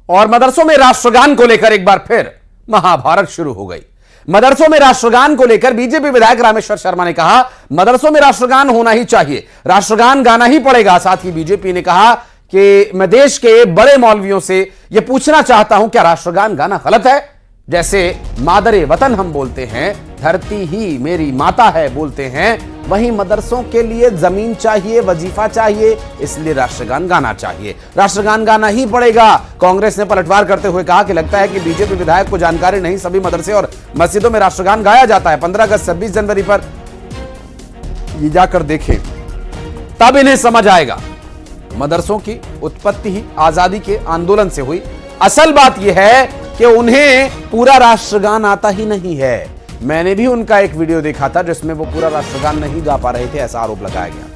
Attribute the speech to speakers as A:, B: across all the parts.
A: और मदरसों में राष्ट्रगान को लेकर एक बार फिर महाभारत शुरू हो गई। मदरसों में राष्ट्रगान को लेकर बीजेपी विधायक रामेश्वर शर्मा ने कहा, मदरसों में राष्ट्रगान होना ही चाहिए, राष्ट्रगान गाना ही पड़ेगा। साथ ही बीजेपी ने कहा कि मैं देश के बड़े मौलवियों से यह पूछना चाहता हूं, क्या राष्ट्रगान गाना गलत है? जैसे मादरे वतन हम बोलते हैं, धरती ही मेरी माता है बोलते हैं, वहीं मदरसों के लिए जमीन चाहिए, वजीफा चाहिए, इसलिए राष्ट्रगान गाना चाहिए, राष्ट्रगान गाना ही पड़ेगा। कांग्रेस ने पलटवार करते हुए कहा कि लगता है कि बीजेपी विधायक को जानकारी नहीं, सभी मदरसे और मस्जिदों में राष्ट्रगान गाया जाता है। 15 अगस्त 26 जनवरी पर ये जाकर देखें, तब इन्हें समझ आएगा। मदरसों की उत्पत्ति ही आजादी के आंदोलन से हुई। असल बात यह है कि उन्हें पूरा राष्ट्रगान आता ही नहीं है। मैंने भी उनका एक वीडियो देखा था जिसमें वो पूरा राष्ट्रगान नहीं गा पा रहे थे, ऐसा आरोप लगाया गया।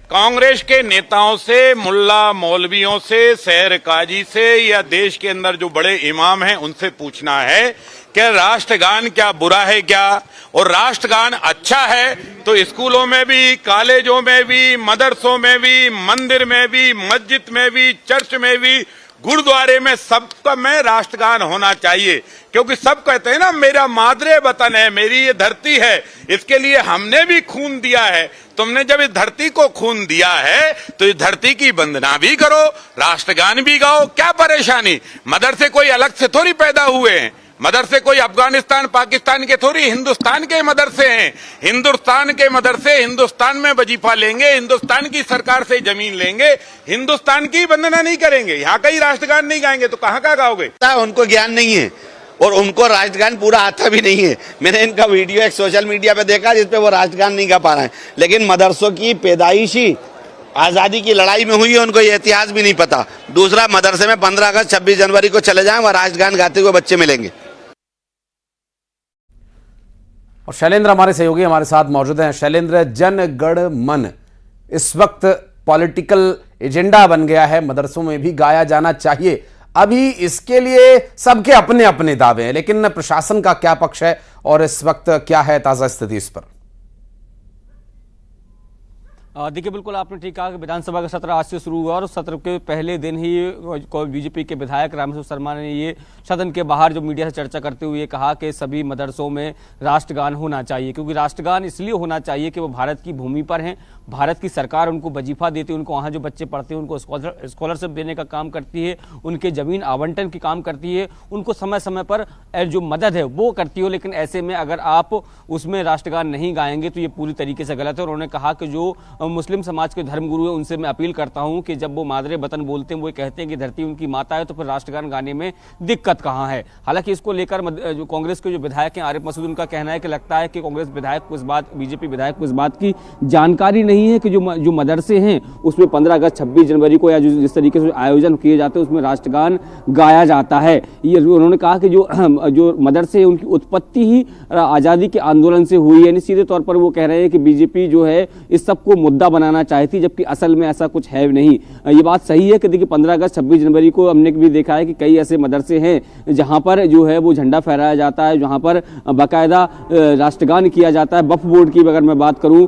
B: कांग्रेस के नेताओं से, मुल्ला मौलवियों से, शहर काजी से या देश के अंदर जो बड़े इमाम हैं उनसे पूछना है कि राष्ट्रगान क्या बुरा है क्या? और राष्ट्रगान अच्छा है तो स्कूलों में भी, कॉलेजों में भी, मदरसों में भी, मंदिर में भी, मस्जिद में भी, चर्च में भी, गुरुद्वारे में, सबका में राष्ट्रगान होना चाहिए। क्योंकि सब कहते हैं ना, मेरा मादरे वतन है, मेरी ये धरती है, इसके लिए हमने भी खून दिया है। तुमने जब इस धरती को खून दिया है तो इस धरती की वंदना भी करो, राष्ट्रगान भी गाओ, क्या परेशानी? मदरसे कोई अलग से थोड़ी पैदा हुए हैं, मदरसे कोई अफगानिस्तान पाकिस्तान के थोड़ी, हिंदुस्तान के मदरसे हैं। हिंदुस्तान के मदरसे हिंदुस्तान में वजीफा लेंगे, हिंदुस्तान की सरकार से जमीन लेंगे, हिंदुस्तान की वंदना नहीं करेंगे, यहाँ का ही राष्ट्रगान नहीं गाएंगे तो कहाँ का गाओगे?
C: उनको ज्ञान नहीं है और उनको राष्ट्रगान पूरा आता भी नहीं है। मैंने इनका वीडियो एक सोशल मीडिया पे देखा जिसपे वो राष्ट्रगान नहीं गा पा रहे हैं। लेकिन मदरसों की पैदाइश ही आजादी की लड़ाई में हुई है, उनको ये इतिहास भी नहीं पता। दूसरा, मदरसे में 15 अगस्त 26 जनवरी को चले जाएं, वह राष्ट्रगान गाते हुए बच्चे मिलेंगे।
A: और शैलेंद्र हमारे सहयोगी हमारे साथ मौजूद हैं। शैलेंद्र, जन गण मन इस वक्त पॉलिटिकल एजेंडा बन गया है, मदरसों में भी गाया जाना चाहिए। अभी इसके लिए सबके अपने अपने दावे हैं, लेकिन प्रशासन का क्या पक्ष है और इस वक्त क्या है ताजा स्थिति इस पर?
D: देखिए, बिल्कुल आपने ठीक कहा कि विधानसभा का सत्र आज से शुरू हुआ और सत्र के पहले दिन ही बीजेपी के विधायक रामेश्वर शर्मा ने ये सदन के बाहर जो मीडिया से चर्चा करते हुए कहा कि सभी मदरसों में राष्ट्रगान होना चाहिए, क्योंकि राष्ट्रगान इसलिए होना चाहिए कि वो भारत की भूमि पर हैं, भारत की सरकार उनको वजीफा देती है, उनको वहाँ जो बच्चे पढ़ते हैं उनको स्कॉलरशिप देने का काम करती है, उनके ज़मीन आवंटन की काम करती है, उनको समय समय पर जो मदद है वो करती हो। लेकिन ऐसे में अगर आप उसमें राष्ट्रगान नहीं गाएंगे तो ये पूरी तरीके से गलत है। और उन्होंने कहा कि जो मुस्लिम समाज के धर्मगुरु हैं उनसे मैं अपील करता हूं कि जब वो मादरे वतन बोलते हैं, वो कहते हैं कि धरती उनकी माता है, तो फिर राष्ट्रगान गाने में दिक्कत कहां है? हालांकि इसको लेकर जो कांग्रेस के जो विधायक हैं आरिफ मसूद, उनका कहना है कि लगता है कि कांग्रेस विधायक को इस बात, बीजेपी विधायक को इस बात की जानकारी नहीं है कि जो मदरसे हैं उसमें 15 अगस्त 26 जनवरी को या जिस तरीके से आयोजन किए जाते हैं उसमें राष्ट्रगान गाया जाता है। ये उन्होंने कहा कि जो मदरसे हैं उनकी उत्पत्ति ही आज़ादी के आंदोलन से हुई है। यानी सीधे तौर पर वो कह रहे हैं कि बीजेपी जो है इस सबको मुद्दा बनाना चाहती, जबकि असल में ऐसा कुछ है नहीं। ये बात सही है कि देखिए 15 अगस्त 26 जनवरी को हमने भी देखा है कि कई ऐसे मदरसे हैं जहां पर जो है वो झंडा फहराया जाता है, जहां पर बाकायदा राष्ट्रगान किया जाता है। वक्फ बोर्ड की अगर मैं बात करूं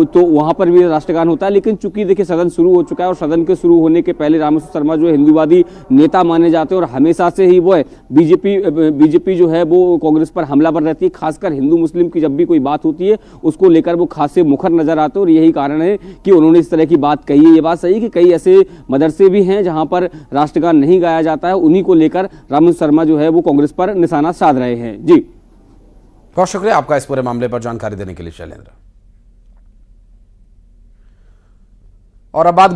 D: तो वहां पर भी राष्ट्रगान होता है। लेकिन चूंकि देखिए सदन शुरू हो चुका है और सदन के शुरू होने के पहले रामेश्वर शर्मा जो हिंदूवादी नेता माने जाते हैं और हमेशा से ही वो है बीजेपी जो है वो कांग्रेस पर हमलावर रहती है, खासकर हिंदू मुस्लिम की जब भी कोई बात होती है उसको लेकर वो खासे मुखर नजर आते हैं। और यही कारण है कि उन्होंने इस तरह की बात कही है। ये बात सही है कि कई ऐसे मदरसे भी हैं जहां पर राष्ट्रगान नहीं गाया जाता है, उन्हीं को लेकर रामेश्वर शर्मा जो है वो कांग्रेस पर निशाना साध रहे हैं। जी,
A: बहुत शुक्रिया आपका इस पूरे मामले पर जानकारी देने के लिए शैलेंद्र। और अब बात